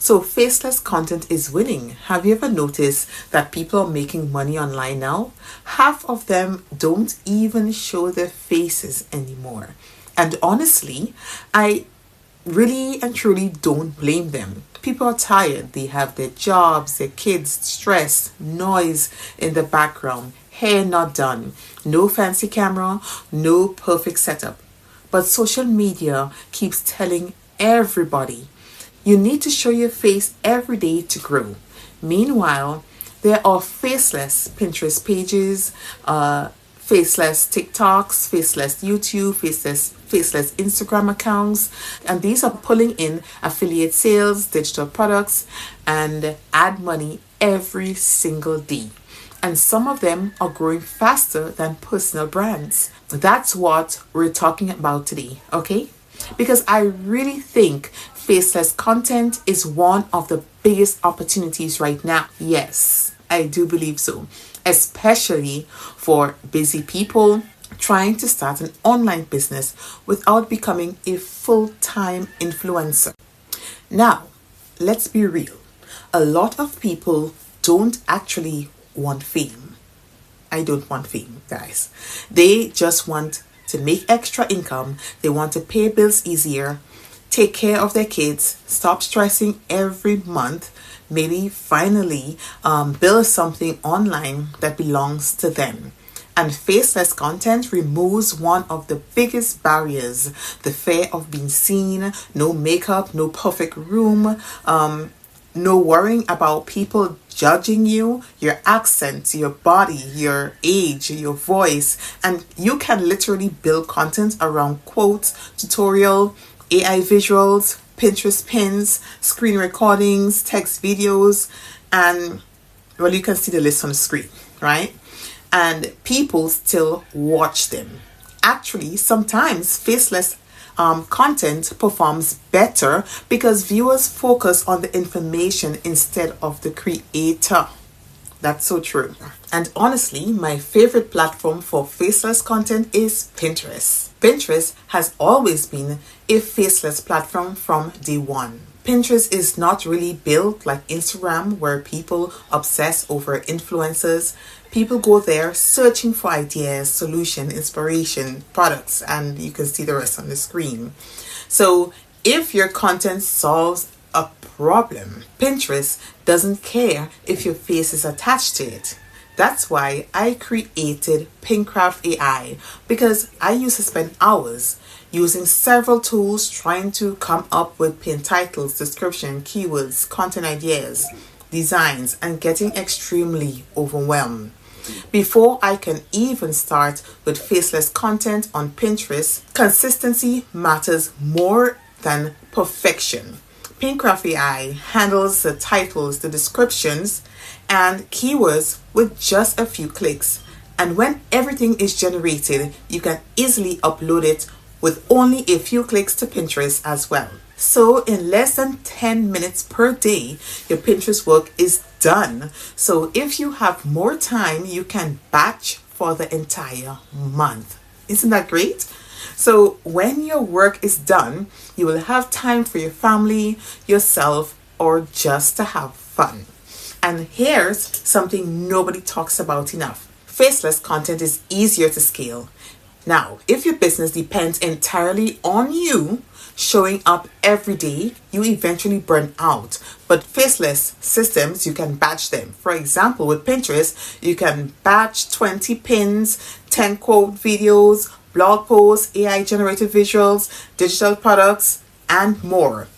So faceless content is winning. Have you ever noticed that people are making money online now? Half of them don't even show their faces anymore. And honestly, I really and truly don't blame them. People are tired. They have their jobs, their kids, stress, noise in the background, hair not done, no fancy camera, no perfect setup. But social media keeps telling everybody you need to show your face every day to grow. Meanwhile, there are faceless Pinterest pages, faceless TikToks, faceless YouTube, faceless Instagram accounts, and these are pulling in affiliate sales, digital products, and ad money every single day. And some of them are growing faster than personal brands. That's what we're talking about today, okay? Because I really think faceless content is one of the biggest opportunities right now. Yes, I do believe so. Especially for busy people trying to start an online business without becoming a full-time influencer. Now, let's be real. A lot of people don't actually want fame. I don't want fame, guys. They just want to make extra income. They want to pay bills easier, take care of their kids, stop stressing every month, maybe finally build something online that belongs to them. And faceless content removes one of the biggest barriers, the fear of being seen, no makeup, no perfect room, no worrying about people judging you, your accent, your body, your age, your voice. And you can literally build content around quotes, tutorial, AI visuals, Pinterest pins, screen recordings, text videos, and well, you can see the list on the screen, right? And people still watch them. Actually, sometimes faceless content performs better because viewers focus on the information instead of the creator. That's so true. And honestly, my favorite platform for faceless content is Pinterest. Pinterest has always been a faceless platform from day one. Pinterest is not really built like Instagram, where people obsess over influencers. People go there searching for ideas, solution, inspiration, products, and you can see the rest on the screen. So if your content solves a problem, Pinterest doesn't care if your face is attached to it. That's why I created Pincraft AI, because I used to spend hours using several tools trying to come up with pin titles, description, keywords, content ideas, designs, and getting extremely overwhelmed. Before I can even start with faceless content on Pinterest, consistency matters more than perfection. Pincraft AI handles the titles, the descriptions, and keywords with just a few clicks. And when everything is generated, you can easily upload it with only a few clicks to Pinterest as well. So in less than 10 minutes per day, your Pinterest work is done. So if you have more time, you can batch for the entire month. Isn't that great? So when your work is done, you will have time for your family, yourself, or just to have fun. And here's something nobody talks about enough. Faceless content is easier to scale. Now, if your business depends entirely on you showing up every day, you eventually burn out. But faceless systems, you can batch them. For example, with Pinterest, you can batch 20 pins, 10 quote videos, blog posts, AI generated visuals, digital products, and more.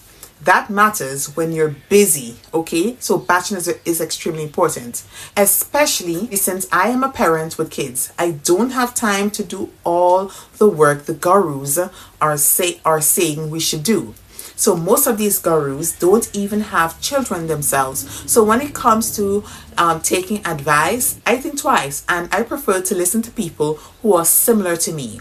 That matters when you're busy, okay? So batching is extremely important, especially since I am a parent with kids. I don't have time to do all the work the gurus are saying we should do. So most of these gurus don't even have children themselves. So when it comes to taking advice, I think twice, and I prefer to listen to people who are similar to me.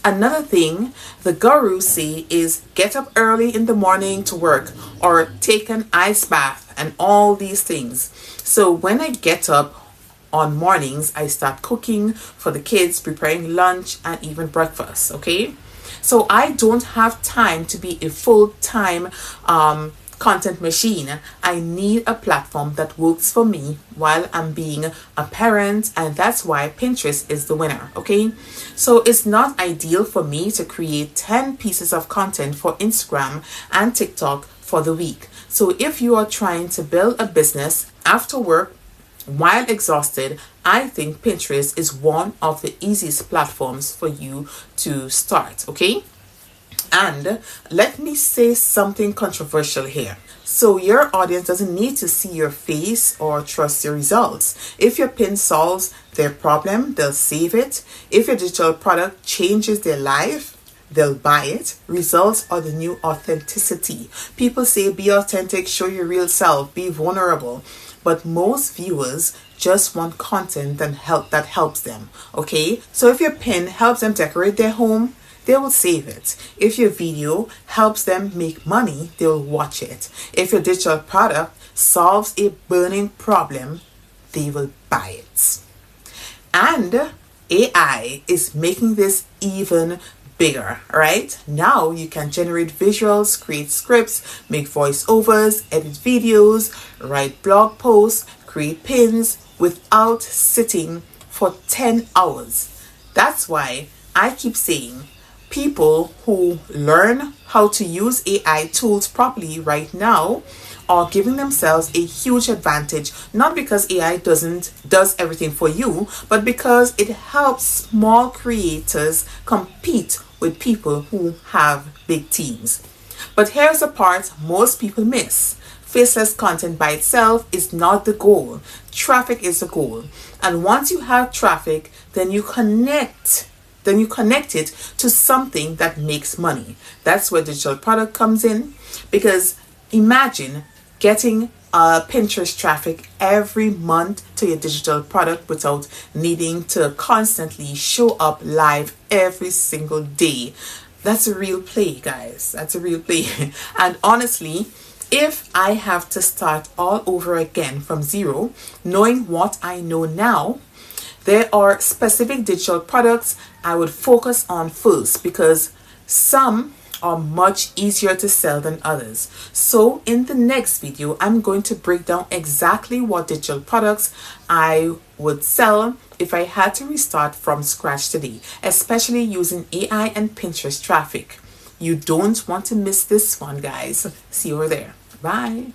Another thing the gurus say is get up early in the morning to work, or take an ice bath, and all these things. So when I get up on mornings, I start cooking for the kids, preparing lunch and even breakfast, okay? So I don't have time to be a full-time content machine. I need a platform that works for me while I'm being a parent, and that's why Pinterest is the winner, okay? So it's not ideal for me to create 10 pieces of content for Instagram and TikTok for the week. So if you are trying to build a business after work while exhausted, I think Pinterest is one of the easiest platforms for you to start, okay? And let me say something controversial here. So your audience doesn't need to see your face or trust your results. If your pin solves their problem, they'll save it. If your digital product changes their life, they'll buy it. Results are the new authenticity. People say be authentic, show your real self, be vulnerable. But most viewers just want content that helps them, okay? So if your pin helps them decorate their home, they will save it. If your video helps them make money, they will watch it. If your digital product solves a burning problem, they will buy it. And AI is making this even bigger, right? Now you can generate visuals, create scripts, make voiceovers, edit videos, write blog posts, create pins without sitting for 10 hours. That's why I keep saying people who learn how to use AI tools properly right now are giving themselves a huge advantage, not because AI does everything for you, but because it helps small creators compete with people who have big teams. But here's the part most people miss. Faceless content by itself is not the goal. Traffic is the goal. And once you have traffic, then you connect it to something that makes money. That's where digital product comes in, because imagine getting Pinterest traffic every month to your digital product without needing to constantly show up live every single day. That's a real play, guys. That's a real play. And honestly, if I have to start all over again from zero, knowing what I know now, there are specific digital products I would focus on first, because some are much easier to sell than others. So in the next video, I'm going to break down exactly what digital products I would sell if I had to restart from scratch today, especially using AI and Pinterest traffic. You don't want to miss this one, guys. See you over there. Bye.